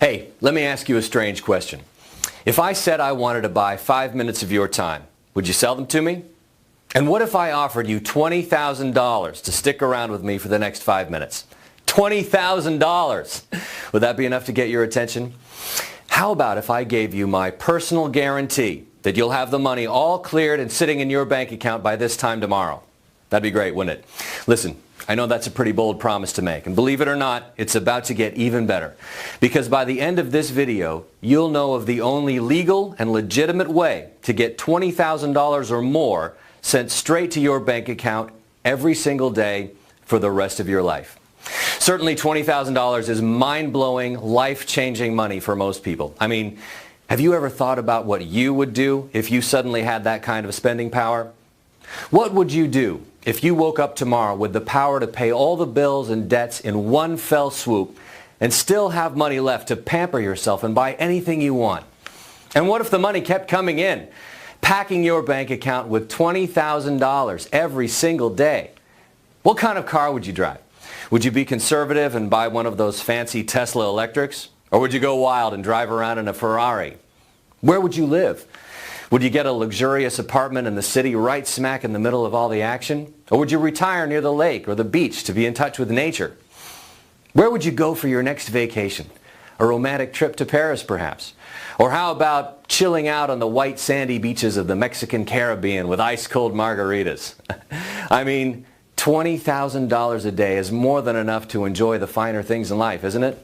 Hey, let me ask you a strange question. If I said I wanted to buy 5 minutes of your time, would you sell them to me? And what if I offered you $20,000 to stick around with me for the next 5 minutes? $20,000! Would that be enough to get your attention? How about if I gave you my personal guarantee that you'll have the money all cleared and sitting in your bank account by this time tomorrow? That'd be great, wouldn't it? Listen, I know that's a pretty bold promise to make, and believe it or not, it's about to get even better. Because by the end of this video, you'll know of the only legal and legitimate way to get $20,000 or more sent straight to your bank account every single day for the rest of your life. Certainly $20,000 is mind-blowing, life-changing money for most people. I mean, have you ever thought about what you would do if you suddenly had that kind of spending power? What would you do if you woke up tomorrow with the power to pay all the bills and debts in one fell swoop and still have money left to pamper yourself and buy anything you want? And what if the money kept coming in, packing your bank account with $20,000 every single day? What kind of car would you drive? Would you be conservative and buy one of those fancy Tesla electrics? Or would you go wild and drive around in a Ferrari? Where would you live? Would you get a luxurious apartment in the city right smack in the middle of all the action? Or would you retire near the lake or the beach to be in touch with nature? Where would you go for your next vacation? A romantic trip to Paris, perhaps? Or how about chilling out on the white sandy beaches of the Mexican Caribbean with ice-cold margaritas? I mean, $20,000 a day is more than enough to enjoy the finer things in life, isn't it?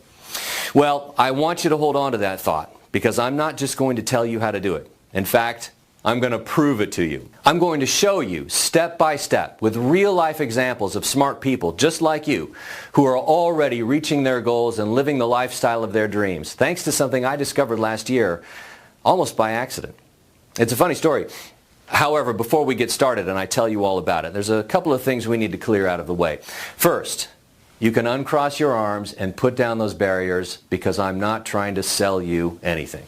Well, I want you to hold on to that thought, because I'm not just going to tell you how to do it. In fact, I'm going to prove it to you. I'm going to show you step by step with real-life examples of smart people just like you who are already reaching their goals and living the lifestyle of their dreams, thanks to something I discovered last year almost by accident. It's a funny story. However, before we get started and I tell you all about it, there's a couple of things we need to clear out of the way. First, you can uncross your arms and put down those barriers, because I'm not trying to sell you anything.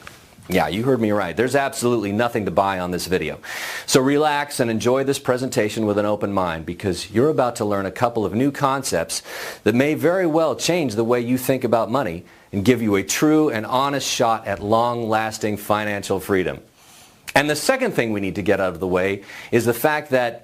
Yeah, you heard me right. There's absolutely nothing to buy on this video. So relax and enjoy this presentation with an open mind, because you're about to learn a couple of new concepts that may very well change the way you think about money and give you a true and honest shot at long-lasting financial freedom. And the second thing we need to get out of the way is the fact that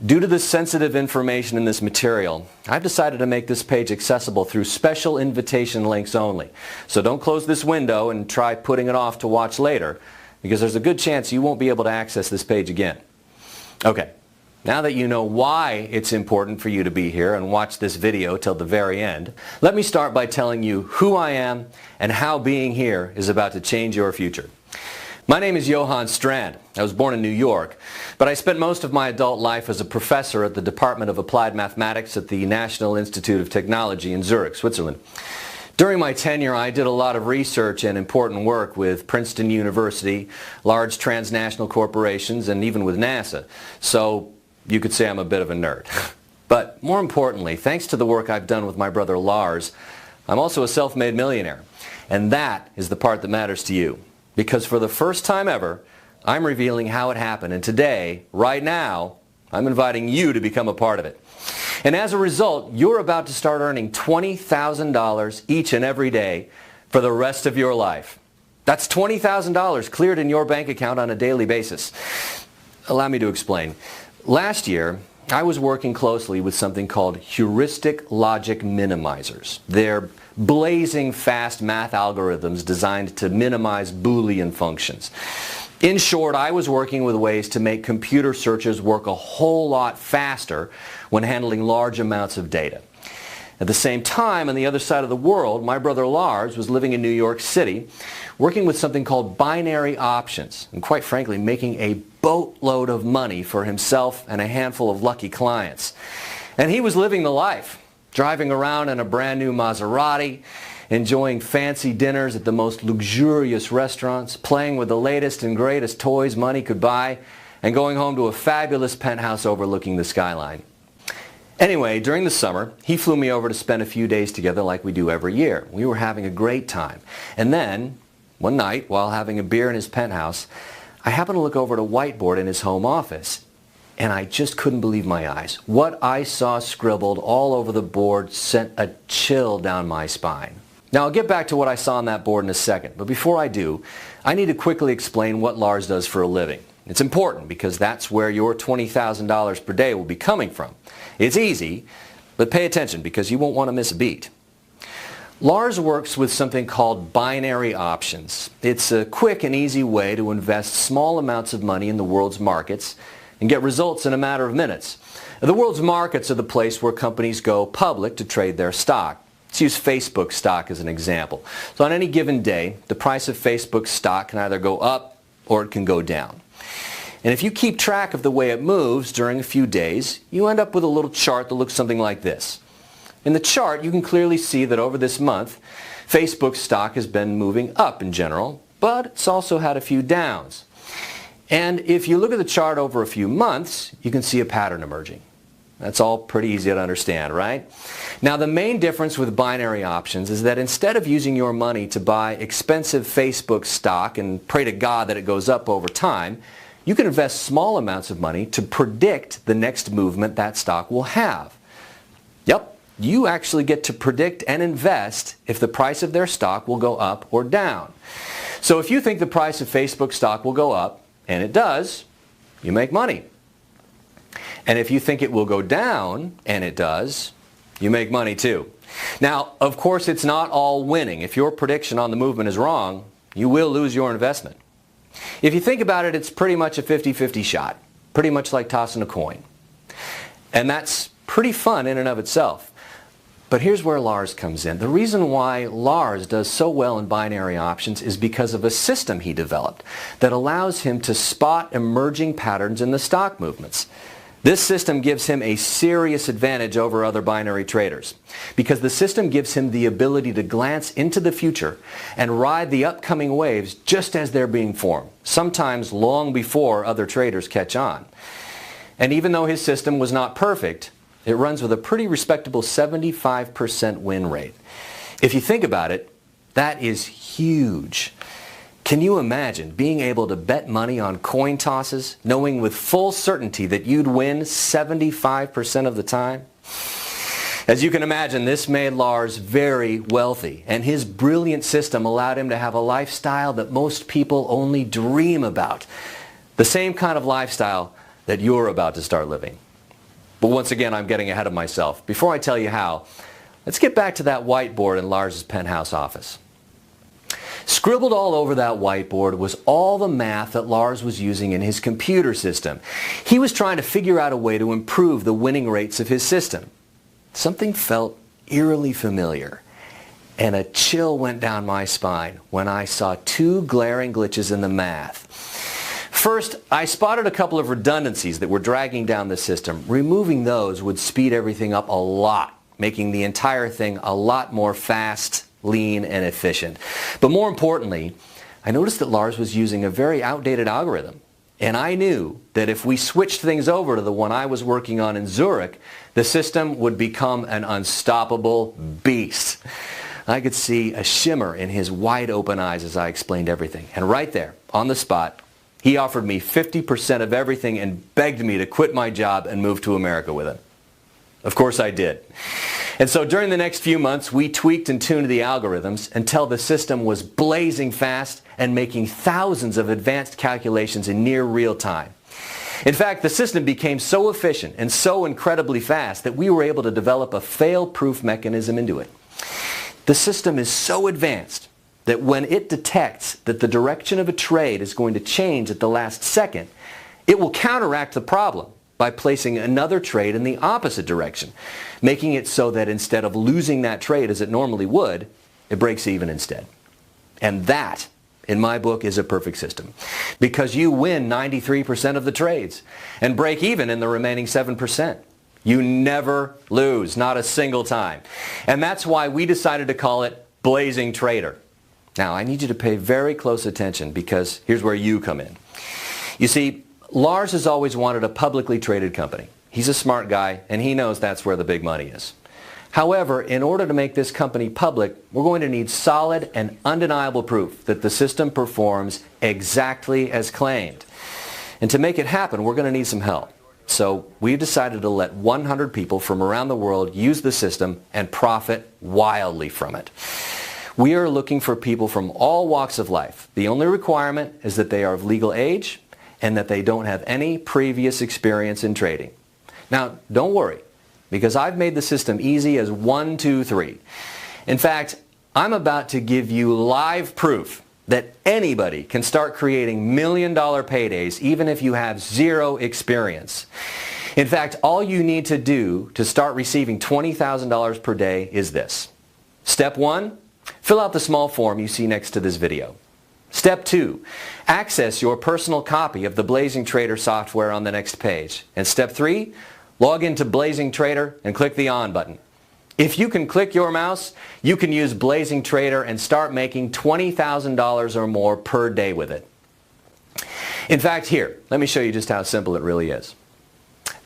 due to the sensitive information in this material, I've decided to make this page accessible through special invitation links only. So don't close this window and try putting it off to watch later, because there's a good chance you won't be able to access this page again. Okay, now that you know why it's important for you to be here and watch this video till the very end, let me start by telling you who I am and how being here is about to change your future. My name is Johann Strand. I was born in New York, but I spent most of my adult life as a professor at the Department of Applied Mathematics at the National Institute of Technology in Zurich, Switzerland. During my tenure, I did a lot of research and important work with Princeton University, large transnational corporations, and even with NASA. So you could say I'm a bit of a nerd. But more importantly, thanks to the work I've done with my brother Lars, I'm also a self-made millionaire. And that is the part that matters to you. Because for the first time ever, I'm revealing how it happened. And today, right now, I'm inviting you to become a part of it. And as a result, you're about to start earning $20,000 each and every day for the rest of your life. That's $20,000 cleared in your bank account on a daily basis. Allow me to explain. Last year, I was working closely with something called heuristic logic minimizers. They're blazing fast math algorithms designed to minimize Boolean functions. In short, I was working with ways to make computer searches work a whole lot faster when handling large amounts of data. At the same time, on the other side of the world, my brother Lars was living in New York City, working with something called binary options, and quite frankly, making a boatload of money for himself and a handful of lucky clients. And he was living the life, driving around in a brand new Maserati, enjoying fancy dinners at the most luxurious restaurants, playing with the latest and greatest toys money could buy, and going home to a fabulous penthouse overlooking the skyline. Anyway, during the summer, he flew me over to spend a few days together like we do every year. We were having a great time. And then, one night, while having a beer in his penthouse, I happened to look over at a whiteboard in his home office. And I just couldn't believe my eyes. What I saw scribbled all over the board sent a chill down my spine. Now I'll get back to what I saw on that board in a second, but before I do, I need to quickly explain what Lars does for a living. It's important because that's where your $20,000 per day will be coming from. It's easy, but pay attention because you won't want to miss a beat. Lars works with something called binary options. It's a quick and easy way to invest small amounts of money in the world's markets and get results in a matter of minutes. The world's markets are the place where companies go public to trade their stock. Let's use Facebook stock as an example. So on any given day, the price of Facebook stock can either go up or it can go down. And if you keep track of the way it moves during a few days, you end up with a little chart that looks something like this. In the chart, you can clearly see that over this month, Facebook stock has been moving up in general, but it's also had a few downs. And if you look at the chart over a few months, you can see a pattern emerging. That's all pretty easy to understand, right? Now, the main difference with binary options is that instead of using your money to buy expensive Facebook stock and pray to God that it goes up over time, you can invest small amounts of money to predict the next movement that stock will have. Yep, you actually get to predict and invest if the price of their stock will go up or down. So if you think the price of Facebook stock will go up, and it does, you make money. And if you think it will go down, and it does, you make money too. Now, of course, it's not all winning. If your prediction on the movement is wrong, you will lose your investment. If you think about it, it's pretty much a 50-50 shot, pretty much like tossing a coin. And that's pretty fun in and of itself. But here's where Lars comes in. The reason why Lars does so well in binary options is because of a system he developed that allows him to spot emerging patterns in the stock movements. This system gives him a serious advantage over other binary traders because the system gives him the ability to glance into the future and ride the upcoming waves just as they're being formed, sometimes long before other traders catch on. And even though his system was not perfect, it runs with a pretty respectable 75% win rate. If you think about it, that is huge. Can you imagine being able to bet money on coin tosses, knowing with full certainty that you'd win 75% of the time? As you can imagine, this made Lars very wealthy, and his brilliant system allowed him to have a lifestyle that most people only dream about. The same kind of lifestyle that you're about to start living. But once again, I'm getting ahead of myself. Before I tell you how, let's get back to that whiteboard in Lars's penthouse office. Scribbled all over that whiteboard was all the math that Lars was using in his computer system. He was trying to figure out a way to improve the winning rates of his system. Something felt eerily familiar, and a chill went down my spine when I saw two glaring glitches in the math. First, I spotted a couple of redundancies that were dragging down the system. Removing those would speed everything up a lot, making the entire thing a lot more fast, lean, and efficient. But more importantly, I noticed that Lars was using a very outdated algorithm. And I knew that if we switched things over to the one I was working on in Zurich, the system would become an unstoppable beast. I could see a shimmer in his wide open eyes as I explained everything. And right there, on the spot, he offered me 50% of everything and begged me to quit my job and move to America with him. Of course I did. And so during the next few months, we tweaked and tuned the algorithms until the system was blazing fast and making thousands of advanced calculations in near real time. In fact, the system became so efficient and so incredibly fast that we were able to develop a fail-proof mechanism into it. The system is so advanced that when it detects that the direction of a trade is going to change at the last second, it will counteract the problem by placing another trade in the opposite direction, making it so that instead of losing that trade as it normally would, it breaks even instead. And that, in my book, is a perfect system, because you win 93% of the trades and break even in the remaining 7%. You never lose, not a single time. And that's why we decided to call it Blazing Trader. Now, I need you to pay very close attention because here's where you come in. You see, Lars has always wanted a publicly traded company. He's a smart guy, and he knows that's where the big money is. However, in order to make this company public, we're going to need solid and undeniable proof that the system performs exactly as claimed. And to make it happen, we're going to need some help. So we've decided to let 100 people from around the world use the system and profit wildly from it. We are looking for people from all walks of life. The only requirement is that they are of legal age and that they don't have any previous experience in trading. Now, don't worry, because I've made the system easy as 1, 2, 3. In fact, I'm about to give you live proof that anybody can start creating million-dollar paydays even if you have zero experience. In fact, all you need to do to start receiving $20,000 per day is this. Step 1, fill out the small form you see next to this video. Step 2, access your personal copy of the Blazing Trader software on the next page. And step 3, log into Blazing Trader and click the On button. If you can click your mouse, you can use Blazing Trader and start making $20,000 or more per day with it. In fact, here, let me show you just how simple it really is.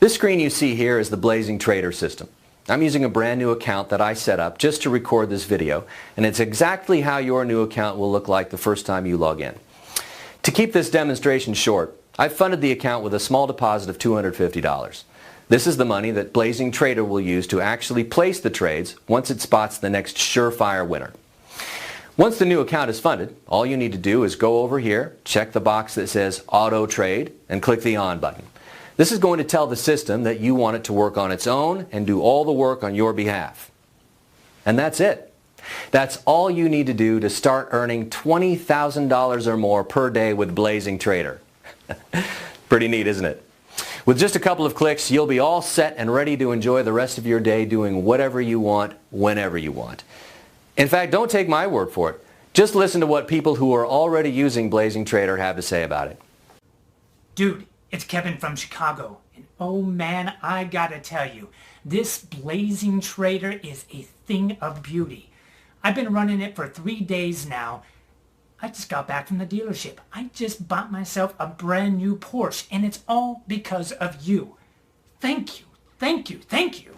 This screen you see here is the Blazing Trader system. I'm using a brand new account that I set up just to record this video, and it's exactly how your new account will look like the first time you log in. To keep this demonstration short, I've funded the account with a small deposit of $250. This is the money that Blazing Trader will use to actually place the trades once it spots the next surefire winner. Once the new account is funded, all you need to do is go over here, check the box that says Auto Trade, and click the On button. This is going to tell the system that you want it to work on its own and do all the work on your behalf. And that's it. That's all you need to do to start earning $20,000 or more per day with Blazing Trader. Pretty neat, isn't it? With just a couple of clicks, you'll be all set and ready to enjoy the rest of your day doing whatever you want, whenever you want. In fact, don't take my word for it. Just listen to what people who are already using Blazing Trader have to say about it. Dude, it's Kevin from Chicago, and oh man, I gotta tell you, this Blazing Trader is a thing of beauty. I've been running it for 3 days now. I just got back from the dealership. I just bought myself a brand new Porsche, and it's all because of you. Thank you, thank you, thank you.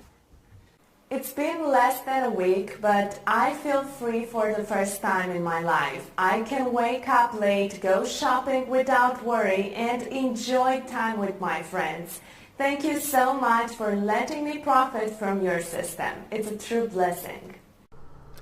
It's been less than a week, but I feel free for the first time in my life. I can wake up late, go shopping without worry, and enjoy time with my friends. Thank you so much for letting me profit from your system. It's a true blessing.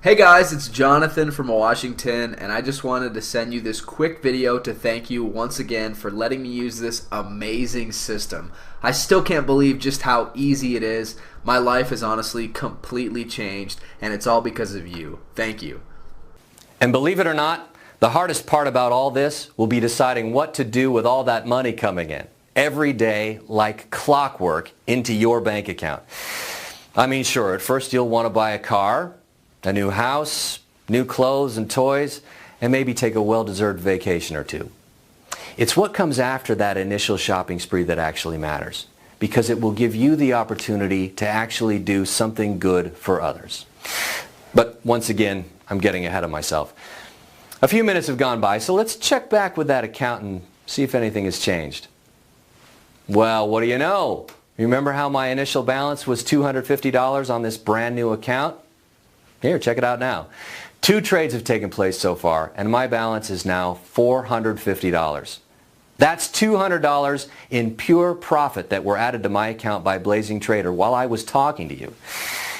Hey guys, it's Jonathan from Washington, and I just wanted to send you this quick video to thank you once again for letting me use this amazing system. I still can't believe just how easy it is. My life has honestly completely changed, and it's all because of you. Thank you. And believe it or not, the hardest part about all this will be deciding what to do with all that money coming in every day like clockwork into your bank account. I mean, sure, at first you'll want to buy a car, a new house, new clothes and toys, and maybe take a well-deserved vacation or two. It's what comes after that initial shopping spree that actually matters, because it will give you the opportunity to actually do something good for others. But once again, I'm getting ahead of myself. A few minutes have gone by, so let's check back with that account and see if anything has changed. Well, what do you know? Remember how my initial balance was $250 on this brand new account? Here, check it out now. 2 trades have taken place so far, and my balance is now $450. That's $200 in pure profit that were added to my account by Blazing Trader while I was talking to you.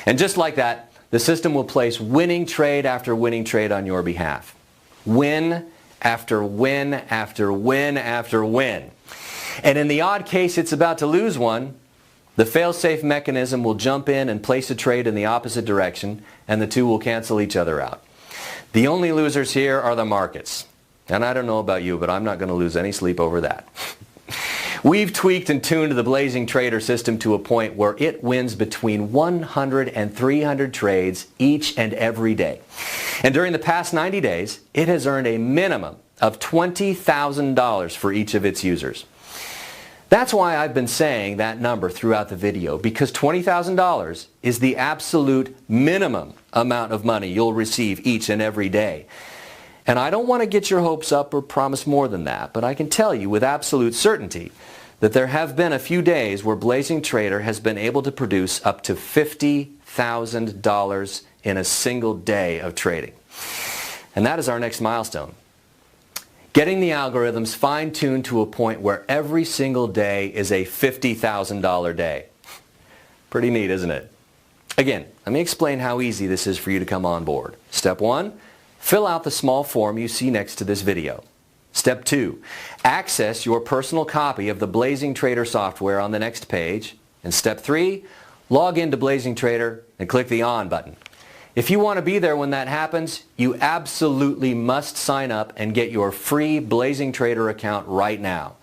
And just like that, the system will place winning trade after winning trade on your behalf. Win after win after win after win. And in the odd case it's about to lose one, the fail-safe mechanism will jump in and place a trade in the opposite direction, and the two will cancel each other out. The only losers here are the markets. And I don't know about you, but I'm not going to lose any sleep over that. We've tweaked and tuned the Blazing Trader system to a point where it wins between 100 and 300 trades each and every day. And during the past 90 days, it has earned a minimum of $20,000 for each of its users. That's why I've been saying that number throughout the video, because $20,000 is the absolute minimum amount of money you'll receive each and every day. And I don't want to get your hopes up or promise more than that, but I can tell you with absolute certainty that there have been a few days where Blazing Trader has been able to produce up to $50,000 in a single day of trading. And that is our next milestone. Getting the algorithms fine-tuned to a point where every single day is a $50,000 day. Pretty neat, isn't it? Again, let me explain how easy this is for you to come on board. Step 1, Fill out the small form you see next to this video. Step 2. Access your personal copy of the Blazing Trader software on the next page. And Step 3. Log into Blazing Trader and click the On button. If you want to be there when that happens, you absolutely must sign up and get your free Blazing Trader account right now.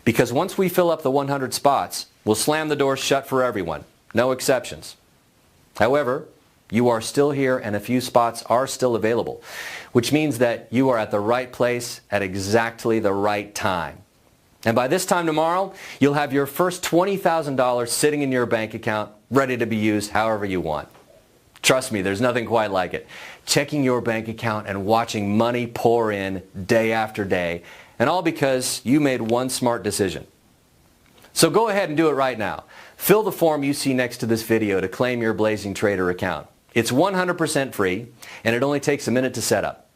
Because once we fill up the 100 spots, we'll slam the doors shut for everyone. No exceptions. However, you are still here and a few spots are still available, which means that you are at the right place at exactly the right time. And by this time tomorrow, you'll have your first $20,000 sitting in your bank account ready to be used however you want. Trust me, there's nothing quite like it. Checking your bank account and watching money pour in day after day, and all because you made one smart decision. So go ahead and do it right now. Fill the form you see next to this video to claim your Blazing Trader account. It's 100% free, and it only takes a minute to set up.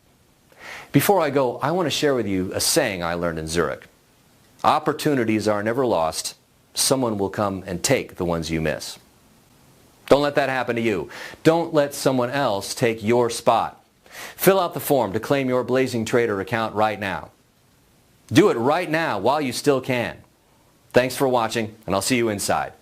Before I go, I want to share with you a saying I learned in Zurich. Opportunities are never lost. Someone will come and take the ones you miss. Don't let that happen to you. Don't let someone else take your spot. Fill out the form to claim your Blazing Trader account right now. Do it right now while you still can. Thanks for watching, and I'll see you inside.